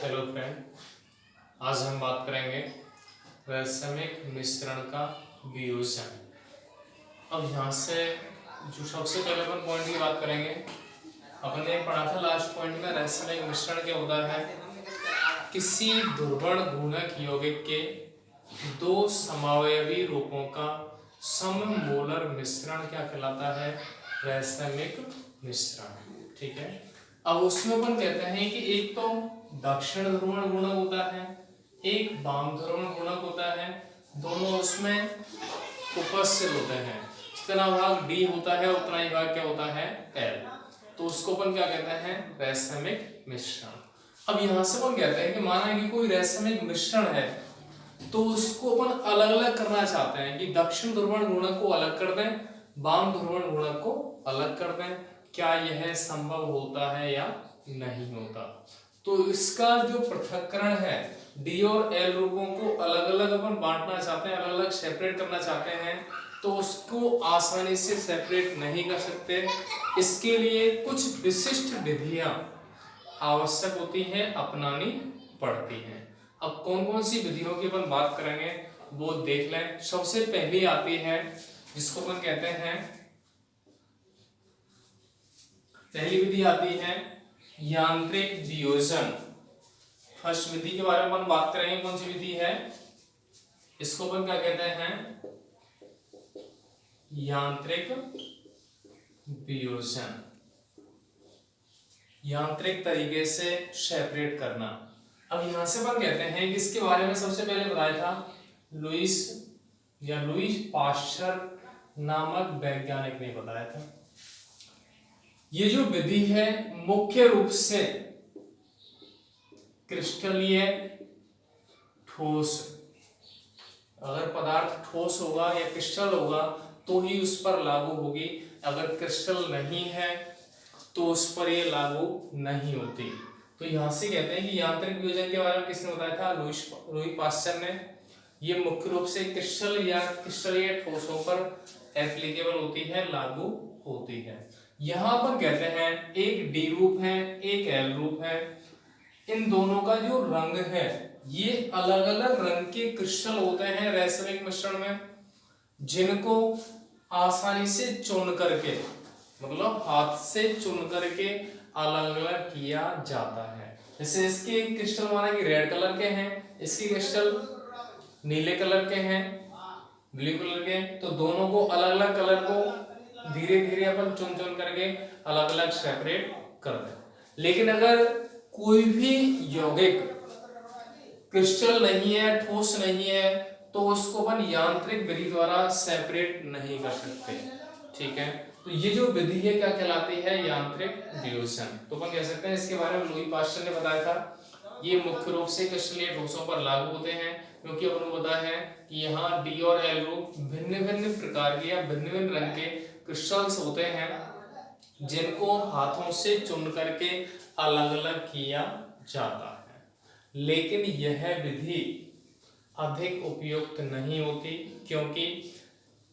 Hello friend, आज हम बात करेंगे रासायनिक मिश्रण का वियोजन। अब यहाँ से जो सबसे पहले अपन पॉइंट की बात करेंगे, अपन ने पढ़ा था लास्ट पॉइंट में रासायनिक मिश्रण क्या होता है। किसी ध्रुवण गुणक यौगिक के दो समअवयवी रूपों का सममोलर मिश्रण क्या कहलाता है? रासायनिक मिश्रण। ठीक है। अब उसमें अपन कहते हैं कि एक तो दक्षिण ध्रुवण गुणक होता है, एक वाम ध्रुवण गुणक होता है। दोनों उसमें उपस्थित होते हैं। जितना भाग डी होता है उतना ही भाग क्या होता है? एल। तो उसको अपन क्या कहते हैं? रासायनिक मिश्रण। अब यहां से अपन कहते हैं कि माना कि कोई रासायनिक मिश्रण है तो उसको अपन अलग अलग करना चाहते हैं कि दक्षिण ध्रुवण गुणक को अलग कर दें, वाम ध्रुवण गुणक को अलग कर दें। क्या यह संभव होता है या नहीं होता? तो इसका जो पृथक्करण है, डी और एल रूपों को अलग अलग अपन बांटना चाहते हैं, अलग अलग सेपरेट करना चाहते हैं, तो उसको आसानी से सेपरेट नहीं कर सकते। इसके लिए कुछ विशिष्ट विधियां आवश्यक होती हैं, अपनानी पड़ती हैं। अब कौन कौन सी विधियों की अपन बात करेंगे वो देख लें। सबसे पहली आती है जिसको अपन कहते हैं, पहली विधि आती है यांत्रिक वियोजन। फर्स्ट विधि के बारे में अपन बात करेंगे। कौन सी विधि है? इसको अपन क्या कहते हैं? यांत्रिक वियोजन। यांत्रिक तरीके से सेपरेट करना। अब यहां से अपन कहते हैं कि इसके बारे में सबसे पहले बताया था लुईस पाश्चर नामक वैज्ञानिक ने बताया था। ये जो विधि है मुख्य रूप से क्रिस्टलीय ठोस, अगर पदार्थ ठोस होगा या क्रिस्टल होगा तो ही उस पर लागू होगी। अगर क्रिस्टल नहीं है तो उस पर ये लागू नहीं होती। तो यहां से कहते हैं कि यांत्रिक वियोजन के बारे में किसने बताया था? लुईस पाश्चर ने। ये मुख्य रूप से क्रिस्टल या क्रिस्टलीय ठोसों पर एप्लीकेबल होती है, लागू होती है। यहां पर कहते हैं एक डी रूप है, एक एल रूप है। इन दोनों का जो रंग है, ये अलग अलग रंग के क्रिस्टल होते हैं रासायनिक मिश्रण में, जिनको आसानी से चुन करके, मतलब हाथ से चुन करके अलग अलग किया जाता है। जैसे इसके क्रिस्टल माना कि रेड कलर के हैं, इसके क्रिस्टल नीले कलर के हैं, ब्लू कलर के, तो दोनों को अलग अलग कलर को धीरे धीरे अपन चुन चुन करके अलग अलग सेपरेट कर दें। लेकिन अगर कोई भी यौगिक क्रिस्टल नहीं है, ठोस नहीं है, तो उसको अपन यांत्रिक विधि द्वारा सेपरेट नहीं कर सकते। ठीक है। तो ये जो विधि है क्या कहलाती है? यांत्रिक वियोजन। तो अपन कह सकते हैं इसके बारे में लुईस पाश्चर ने बताया था। ये मुख्य रूप से क्रिस्टलीय ठोसों पर लागू होते हैं, क्योंकि अपन को पता है कि यहाँ डी और एल रूप भिन्न भिन्न प्रकार के या भिन्न भिन्न रंग के क्रिस्टल्स होते हैं, जिनको हाथों से चुन करके अलग अलग किया जाता है। लेकिन यह विधि अधिक उपयुक्त नहीं होती, क्योंकि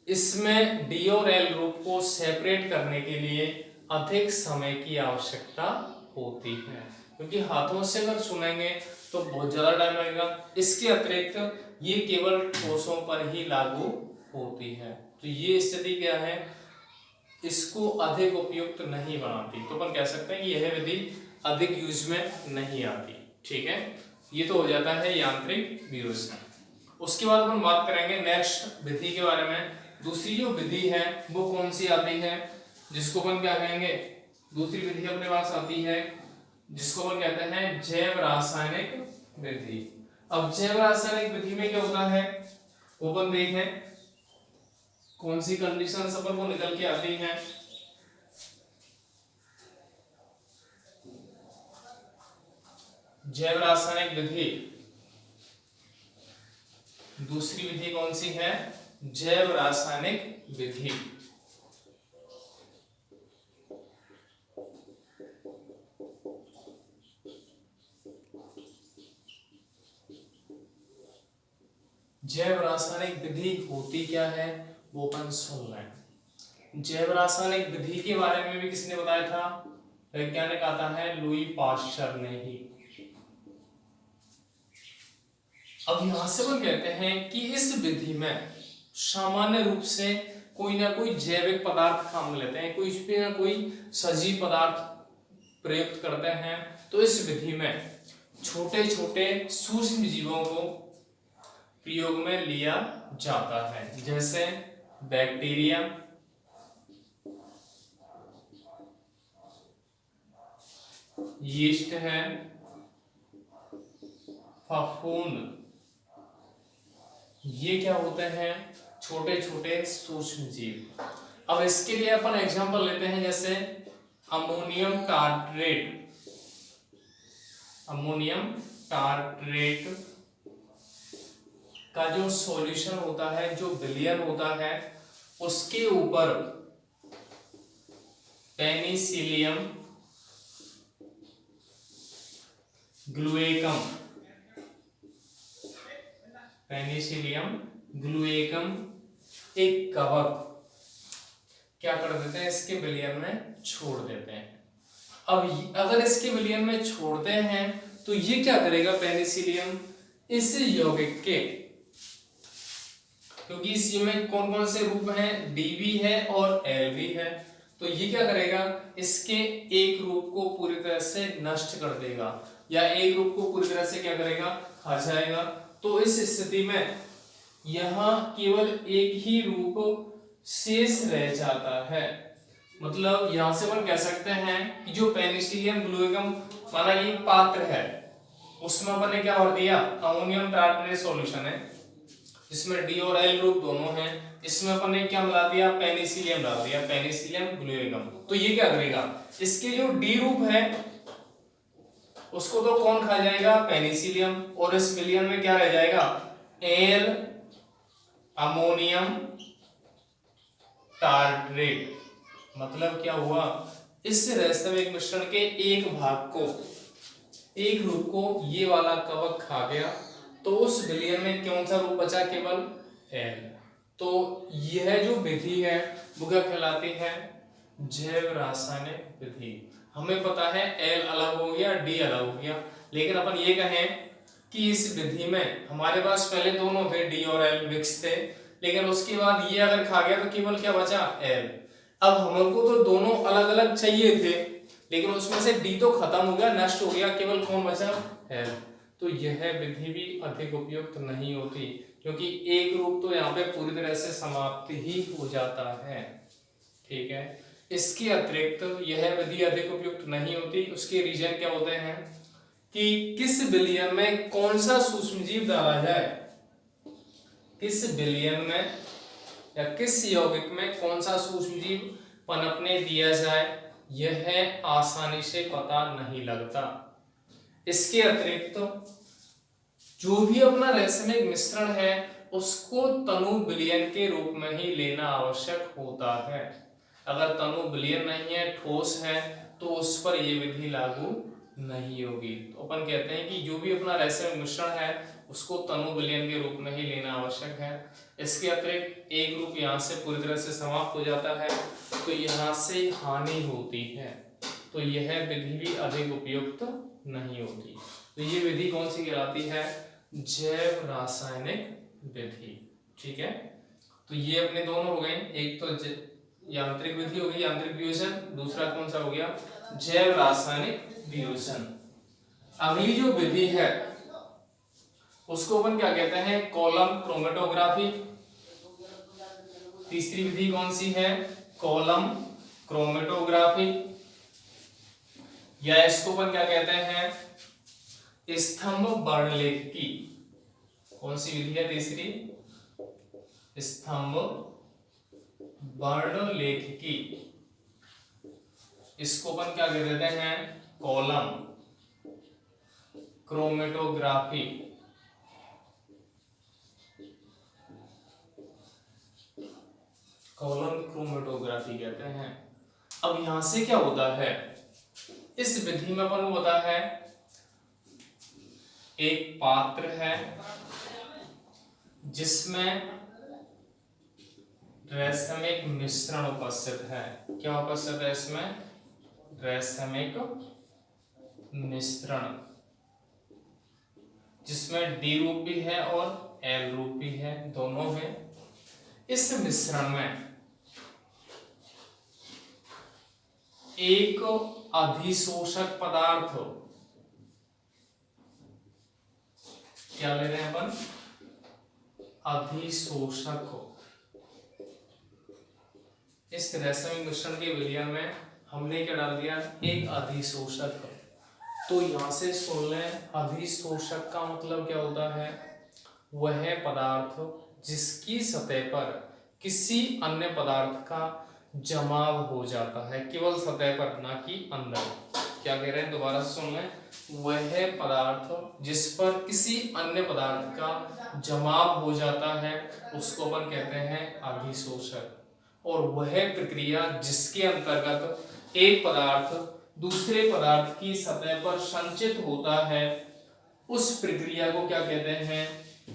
इसमें डी और एल रूप को सेपरेट करने के लिए अधिक समय की आवश्यकता होती है, क्योंकि हाथों से अगर चुनेंगे तो बहुत ज्यादा टाइम लगेगा। इसके अतिरिक्त ये केवल ठोसों पर ही लागू होती है। तो ये स्थिति क्या है? इसको अधिक उपयुक्त नहीं बनाती। तो अपन कह सकते हैं कि यह विधि अधिक यूज में नहीं आती। ठीक है। ये तो हो जाता है यांत्रिक वियोजन। उसके बाद अपन बात करेंगे नेक्स्ट विधि के बारे में। दूसरी जो विधि है वो कौन सी आती है, जिसको अपन क्या कहेंगे? दूसरी विधि अपने पास आती है जिसको अपन कहते हैं जैव रासायनिक विधि। अब जैव रासायनिक विधि में क्या होता है वो अपन देखें, कौन सी कंडीशंस अपन को निकल के आती हैं। जैव रासायनिक विधि, दूसरी विधि कौन सी है? जैव रासायनिक विधि। जैव रासायनिक विधि होती क्या है वो अपन सुन लें। जैव रासायनिक विधि के बारे में भी किसने बताया था? वैज्ञानिक आता है लुईस पाश्चर ने ही। अब यहां से हम कहते हैं कि इस विधि में सामान्य रूप से कोई ना कोई जैविक पदार्थ काम में लेते हैं, कोई पे ना कोई सजीव पदार्थ प्रयुक्त करते हैं। तो इस विधि में छोटे छोटे सूक्ष्म जीवों को प्रयोग में लिया जाता है, जैसे बैक्टीरिया, यीस्ट है, फफूंद, ये क्या होते हैं? छोटे छोटे सूक्ष्म जीव। अब इसके लिए अपन एग्जांपल लेते हैं, जैसे अमोनियम टार्ट्रेट। अमोनियम टार्ट्रेट का जो सॉल्यूशन होता है, जो विलयन होता है, उसके ऊपर पेनिसिलियम ग्लूएकम, पेनिसिलियम ग्लूएकम एक कवक क्या कर देते हैं? इसके विलयन में छोड़ देते हैं। अब अगर इसके विलयन में छोड़ते हैं तो ये क्या करेगा? पेनिसिलियम इस यौगिक के, क्योंकि इस में कौन कौन से रूप हैं? डी भी है और एल भी है, तो ये क्या करेगा? इसके एक रूप को पूरी तरह से नष्ट कर देगा, या एक रूप को पूरी तरह से क्या करेगा? खा जाएगा। तो इस स्थिति में यहां केवल एक ही रूप शेष रह जाता है। मतलब यहां से हम कह सकते हैं कि जो पेनिसिलियम ग्लूएकम माना ये पात्र है, उसमें अपन ने क्या भर दिया? अमोनियम टार्ट्रेट सॉल्यूशन है, जिसमें डी और एल ग्रुप दोनों हैं। इसमें अपन ने क्या मिला दिया? पेनिसिलियम डाल दिया, पेनिसिलियम ग्लूएकम। तो ये क्या करेगा? इसके जो डी रूप है उसको तो कौन खा जाएगा? पेनिसिलियम। और इस विलयन में क्या रह जाएगा? L ammonium tartrate. मतलब क्या हुआ? इस रासायनिक मिश्रण के एक भाग को, एक रूप को ये वाला कवक खा गया, तो उस विलयन में कौन सा रूप बचा? केवल एल। तो यह जो विधि है वो क्या कहलाती है? जैव रासायनिक विधि। हमें पता है एल अलग हो गया, डी अलग हो गया, लेकिन अपन ये कहें कि इस विधि में हमारे पास पहले दोनों थे, डी और एल मिक्स थे, लेकिन उसके बाद ये अगर खा गया तो केवल क्या बचा? एल। अब हमको तो दोनों अलग अलग चाहिए थे, लेकिन उसमें से डी तो खत्म हो गया, नष्ट हो गया, केवल कौन बचा? एल। तो यह विधि भी अधिक उपयुक्त नहीं होती, क्योंकि एक रूप तो यहाँ पे पूरी तरह से समाप्त ही हो जाता है। ठीक है, इसके अतिरिक्त यह विधि अधिक उपयुक्त नहीं होती। उसके रीजन क्या होते हैं कि किस विलयन में कौन सा सूक्ष्मजीव डाला जाए, किस विलयन में या किस यौगिक में कौन सा सूक्ष्मजीव पनपने दिया जाए, यह आसानी से पता नहीं लगता। इसके अतिरिक्त जो भी अपना रासायनिक मिश्रण है उसको तनु विलयन के रूप में ही लेना आवश्यक होता है। अगर तनु विलयन नहीं है, ठोस है, तो उस पर यह विधि लागू नहीं होगी। तो अपन कहते हैं कि जो भी अपना रासायनिक मिश्रण है उसको तनु विलयन के रूप में ही लेना आवश्यक है। इसके अतिरिक्त एक रूप यहाँ से पूरी तरह से समाप्त हो जाता है तो यहाँ से हानि होती है, तो यह विधि भी अधिक उपयुक्त नहीं होती। तो ये विधि कौन सी कहलाती है? जैव रासायनिक विधि। ठीक है, तो ये अपने दोनों हो गए, एक तो यांत्रिक विधि हो गई, यांत्रिक वियोजन, दूसरा कौन सा हो गया? जैव रासायनिक वियोजन। अगली जो विधि है उसको अपन क्या कहते हैं? Column chromatography. तीसरी विधि कौन सी है? कॉलम क्रोमेटोग्राफी, या इसको अपन क्या कहते हैं? स्तंभ वर्णलेखी। कौन सी विधि है तीसरी? स्तंभ वर्णलेखी। इसको अपन क्या कह देते हैं? Column chromatography. कॉलम क्रोमेटोग्राफी कहते हैं। अब यहां से क्या होता है? इस विधि में अपन को पता है एक पात्र है जिसमें रासायनिक मिश्रण उपस्थित है। क्या उपस्थित है इसमें? रासायनिक मिश्रण, जिसमें डी रूप भी है और एल रूप भी है, दोनों है। इस मिश्रण में एक अधिशोषक पदार्थ, क्या ले रहे हैं अपन, अधिशोषक। इस रसायनिक मिश्रण के विलयन में हमने क्या डाल दिया, एक अधिशोषक। तो यहां से सुन लें, अधिशोषक का मतलब क्या होता है, वह पदार्थ जिसकी सतह पर किसी अन्य पदार्थ का जमाव हो जाता है, केवल सतह पर, ना कि अंदर। क्या कह रहे हैं, दोबारा सुन लें, वह पदार्थ जिस पर किसी अन्य पदार्थ का जमाव हो जाता है उसको अपन कहते हैं अधिशोषक। और वह प्रक्रिया जिसके अंतर्गत एक पदार्थ दूसरे पदार्थ की सतह पर संचित होता है, उस प्रक्रिया को क्या कहते हैं,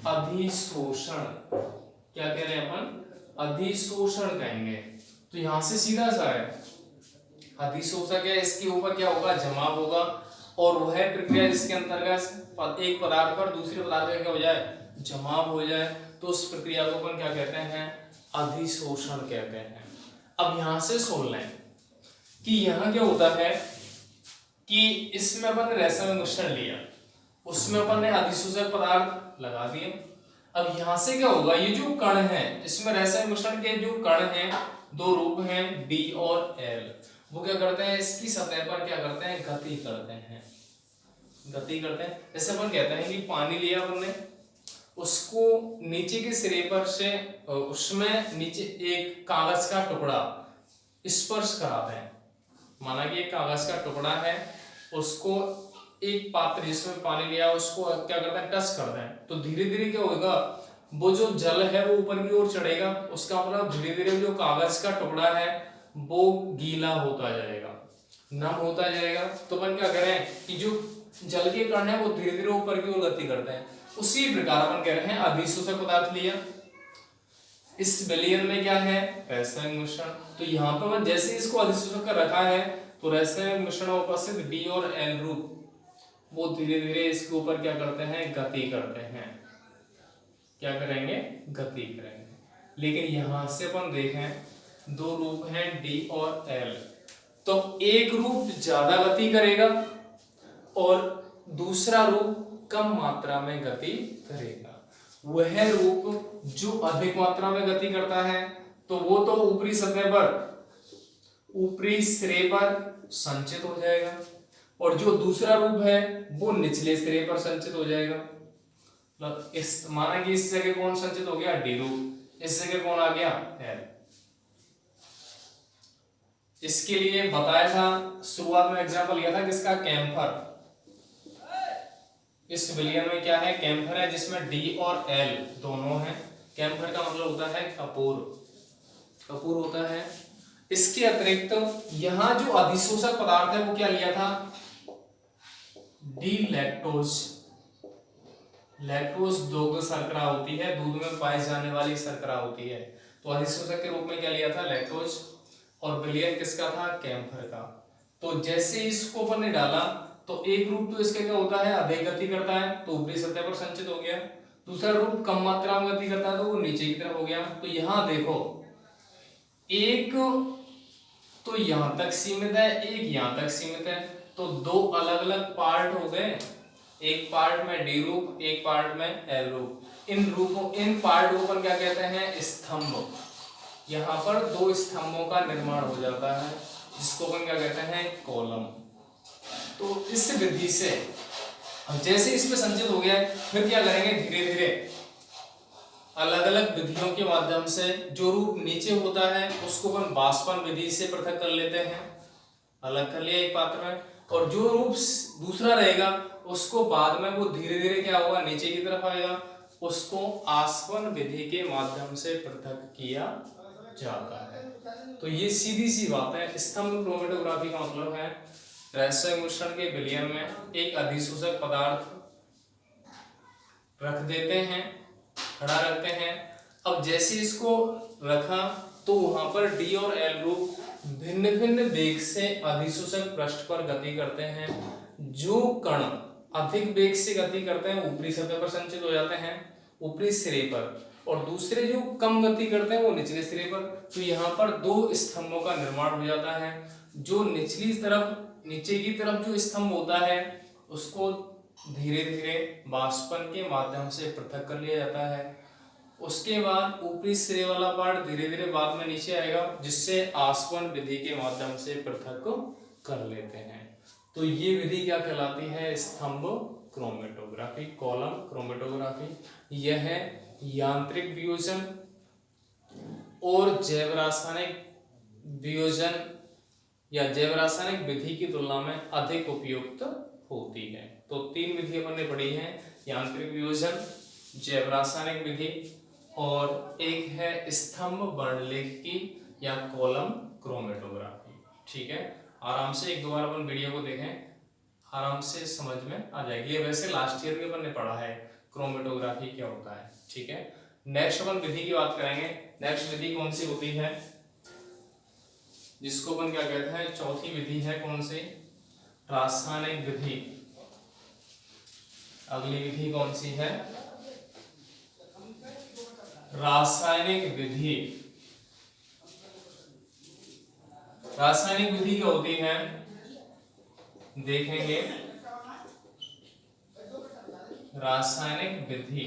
अधिशोषण। क्या कह रहे हैं अपन, अधिशोषण कहेंगे। तो यहां से सीधा सा है, अधिशोषक है, इसके ऊपर क्या होगा, जमाव होगा, और वह प्रक्रिया जिसके अंतर्गत एक पदार्थ पर दूसरे पदार्थ का क्या हो जाए, जमाव हो जाए, तो उस प्रक्रिया को अपन क्या कहते हैं, अधिशोषण कहते हैं। अब यहां से सुन लें कि यहां क्या होता है कि इसमें अपन ने रासायनिक मिश्रण लिया, उसमें अपन ने अधिशोषक पदार्थ लगा दिए। अब यहां से क्या होगा, ये जो कण है, इसमें रासायनिक मिश्रण के जो कण हैं, दो रूप हैं डी और एल, वो क्या करते हैं, इसकी सतह पर क्या करते हैं, गति करते हैं, गति करते हैं। जैसे अपन कहते हैं कि पानी लिया अपन ने, उसको नीचे के सिरे पर से उसमें नीचे एक कागज का टुकड़ा स्पर्श कराते हैं। माना कि एक कागज का टुकड़ा है, उसको एक पात्र जिसमें पानी लिया उसको क्या करते हैं, टच करते हैं, तो धीरे धीरे क्या होगा, वो जो जल है वो ऊपर की ओर चढ़ेगा। उसका मतलब धीरे धीरे जो कागज का टुकड़ा है वो गीला होता जाएगा, नम होता जाएगा। तो अपन क्या करें कि जो जल के कण है वो धीरे धीरे ऊपर की ओर गति करते हैं। उसी प्रकार अपन कह रहे हैं अधिशोषक पदार्थ लिया, इस विलयन में क्या है, रासायनिक मिश्रण। तो यहाँ पर मैं जैसे इसको अधिशोषक कर रखा है, तो रासायनिक मिश्रण उपस्थित डी और एल रूप वो धीरे धीरे इसके ऊपर क्या करते हैं, गति करते हैं। क्या करेंगे, गति करेंगे। लेकिन यहां से अपन देखें, दो रूप हैं डी और एल, तो एक रूप ज्यादा गति करेगा और दूसरा रूप कम मात्रा में गति करेगा। वह रूप जो अधिक मात्रा में गति करता है तो वो तो ऊपरी सतह पर, ऊपरी सिरे पर संचित हो जाएगा, और जो दूसरा रूप है वो निचले सिरे पर संचित हो जाएगा। मतलब इस माना कि इस जगह कौन संचित हो गया, डी रूप, इस जगह कौन आ गया, एल। इसके लिए बताया था, शुरुआत में एग्जांपल लिया था किसका, कैम्फर। इस विलयन में क्या है, कैम्फर है, जिसमें डी और एल दोनों हैं। कैम्फर का मतलब होता है कपूर, कपूर होता है। इसके अतिरिक्त यहाँ जो अधिशोषक पदार्थ है वो क्या लिया था, डी लैक्टोज। लैक्टोज दुग्ध शर्करा होती है, दूध में पाई जाने वाली शर्करा होती है। तो अधिशोषक के रूप में क्या लिया था, लैक्टोज, और विलयन किसका था, कैम्फर का। तो जैसे इसको अपन ने डाला तो एक रूप तो इसका क्या होता है, अधिक गति करता है, तो ऊपरी सतह पर संचित हो गया। दूसरा रूप कम मात्रा में गति करता है तो वो नीचे की तरफ हो गया। तो यहां देखो, एक तो यहां तक सीमित है, एक यहां तक सीमित है, तो दो अलग अलग पार्ट हो गए। एक पार्ट में डी रूप, एक पार्ट में एल रूप। इन पार्ट को अपन क्या कहते हैं, स्तंभ। यहाँ पर दो स्तंभों का निर्माण हो जाता है, जिसको अपन क्या कहते हैं, कॉलम। तो इस विधि से जैसे इसमें संचित हो गया है, फिर क्या करेंगे, धीरे धीरे अलग अलग विधियों के माध्यम से जो रूप नीचे होता है उसको अपन बाष्पन विधि से पृथक कर लेते हैं, अलग कर लिया एक पात्र में, और जो रूप दूसरा रहेगा उसको बाद में वो धीरे धीरे क्या होगा, नीचे की तरफ आएगा, उसको आस्वन विधि के माध्यम से पृथक किया जाता है। तो ये सीधी सी बात है। स्तंभ क्रोमेटोग्राफी का मतलब है रासायनिक मिश्रण के विलयन में एक अधिशोषक पदार्थ रख देते हैं, खड़ा रखते हैं। अब जैसे इसको रखा तो वहां पर डी और एल रूप भिन्न भिन्न वेग से अधिशोषक पृष्ठ पर गति करते हैं। जो कण अधिक वेग से गति करते हैं ऊपरी सतह पर संचित हो जाते हैं, ऊपरी सिरे पर, और दूसरे जो कम गति करते हैं वो निचले सिरे पर। तो यहाँ पर दो स्तंभों का निर्माण हो जाता है। जो निचली तरफ, नीचे की तरफ जो स्तंभ होता है उसको धीरे धीरे वाष्पन के माध्यम से पृथक कर लिया जाता है। उसके बाद ऊपरी सिरे वाला पार्ट धीरे धीरे बाद में नीचे आएगा, जिससे आसवन विधि के माध्यम से पृथक कर लेते हैं। तो ये विधि क्या कहलाती है? स्तंभ क्रोमेटोग्राफी, कॉलम क्रोमेटोग्राफी। यह है यांत्रिक वियोजन और जैव रासायनिक वियोजन या जैव रासायनिक विधि की तुलना में अधिक उपयुक्त होती है। तो तीन विधि अपन ने पढ़ी हैं, यांत्रिक वियोजन, जैव रासायनिक विधि और एक है स्तंभ वर्णलेखी या कॉलम क्रोमेटोग्राफी। ठीक है, आराम से एक दो बार अपन वीडियो को देखें, आराम से समझ में आ जाएगी। ये वैसे लास्ट ईयर में अपन ने पढ़ा है क्रोमेटोग्राफी क्या होता है। ठीक है, नेक्स्ट अपन विधि की बात करेंगे। नेक्स्ट विधि कौन सी होती है, जिसको अपन क्या कहते हैं? चौथी विधि है कौन सी? रासायनिक विधि। अगली विधि कौन सी है? रासायनिक विधि। रासायनिक विधि क्या होती है देखेंगे। रासायनिक विधि,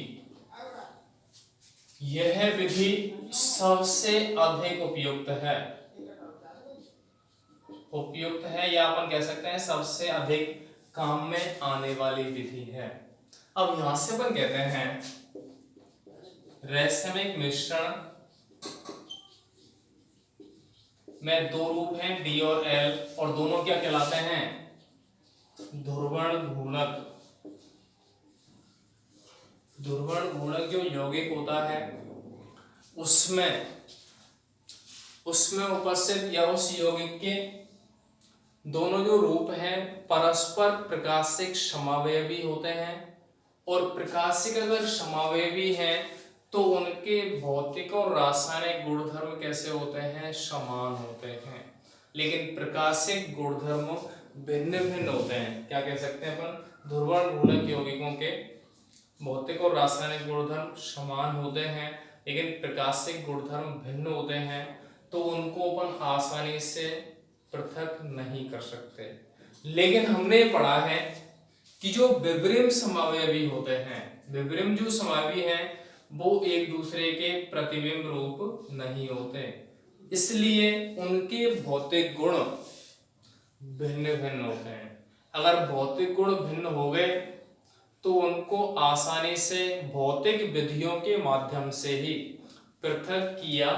यह विधि सबसे अधिक उपयुक्त है, उपयुक्त है या अपन कह सकते हैं सबसे अधिक काम में आने वाली विधि है। अब यहां से अपन कहते हैं रैसमिक मिश्रण में दो रूप हैं डी और एल, और दोनों क्या कहलाते हैं? ध्रुवण घूर्णक। ध्रुवण घूर्णक जो यौगिक होता है उसमें उपस्थित या उस यौगिक के दोनों जो रूप हैं परस्पर प्रकाशिक समावयवी होते हैं, और प्रकाशिक अगर समावयवी हैं तो उनके भौतिक और रासायनिक गुणधर्म कैसे होते हैं? समान होते हैं। लेकिन प्रकाशिक गुणधर्म भिन्न भिन्न होते हैं। क्या कह सकते हैं अपन? ध्रुवण घूर्णक यौगिकों के भौतिक और रासायनिक गुणधर्म समान होते हैं, लेकिन प्रकाशिक गुणधर्म भिन्न होते हैं, तो उनको अपन आसानी से पृथक नहीं कर सकते। लेकिन हमने पढ़ा है कि जो विब्रिम समावयवी होते हैं, विब्रिम जो समावयवी हैं वो एक दूसरे के प्रतिबिंब रूप नहीं होते, इसलिए उनके भौतिक गुण भिन्न भिन्न होते हैं। अगर भौतिक गुण भिन्न हो गए तो उनको आसानी से भौतिक विधियों के माध्यम से ही पृथक किया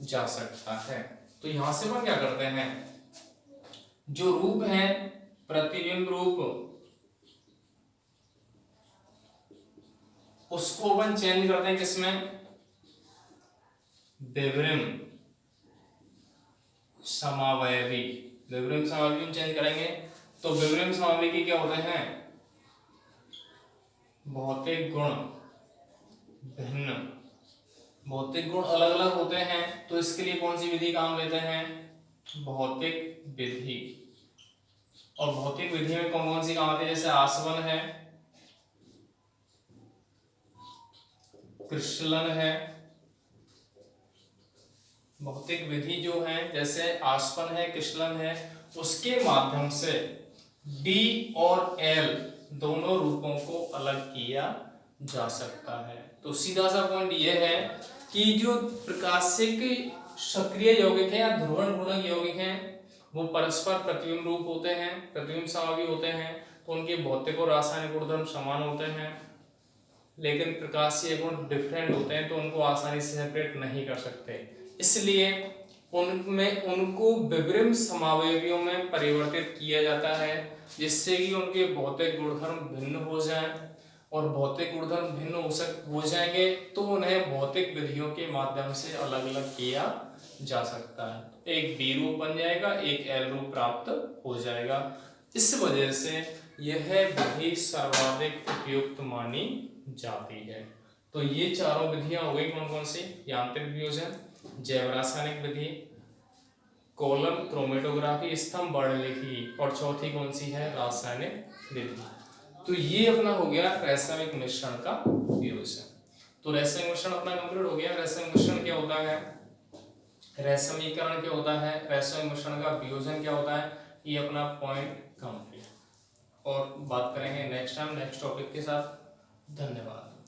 जा सकता है। तो यहां से हम क्या करते हैं, जो रूप है प्रतिबिंब रूप, उसको अपन चेंज करते हैं किसमें? विब्रिम समावयवी। विब्रिम समावयवी में चेंज करेंगे तो विब्रिम समावयवी क्या होते हैं? भौतिक गुण भिन्न, भौतिक गुण अलग अलग होते हैं, तो इसके लिए कौन सी विधि काम लेते हैं? भौतिक विधि। और भौतिक विधि में कौन कौन सी काम आती है? जैसे आसवन है, क्रिस्टलन है। भौतिक विधि जो है जैसे आसवन है, क्रिस्टलन है, उसके माध्यम से डी और एल दोनों रूपों को अलग किया जा सकता है। तो सीधा सा पॉइंट यह है कि जो प्रकाशिक सक्रिय यौगिक है या ध्रुवण घूर्णक यौगिक हैं वो परस्पर प्रतिबिंब रूप होते हैं, प्रतिबिंब समावयवी होते हैं, तो उनके भौतिक और रासायनिक गुणधर्म समान होते हैं, लेकिन प्रकाशीय गुण डिफरेंट होते हैं, तो उनको आसानी से सेपरेट नहीं कर सकते। इसलिए उनको विब्रिम समावयवियों में परिवर्तित किया जाता है, जिससे कि उनके भौतिक गुणधर्म भिन्न हो जाएं, और भौतिक गुणधर्म भिन्न हो जाएंगे तो उन्हें भौतिक विधियों के माध्यम से अलग अलग किया जा सकता है। एक डी रूप बन जाएगा, एक एल रूप प्राप्त हो जाएगा। इस वजह से यह विधि सर्वाधिक उपयुक्त मानी जाती है। तो ये चारों विधियां हो गई कौन कौन सी? यांत्रिक वियोजन, जैव रासायनिक विधि, कॉलम क्रोमेटोग्राफी, स्तंभ वर्णलेखी, और चौथी कौन सी है? रासायनिक विधि। तो तो ये अपना हो गया रासायनिक मिश्रण का वियोजन। तो रासायनिक मिश्रण अपना कंप्लीट हो गया। रासायनिक मिश्रण क्या होता है, रासायनिकरण क्या होता है, रासायनिक मिश्रण का वियोजन क्या होता है, ये अपना पॉइंट कंप्लीट। और बात करेंगे नेक्स्ट टाइम नेक्स्ट टॉपिक के साथ। धन्यवाद।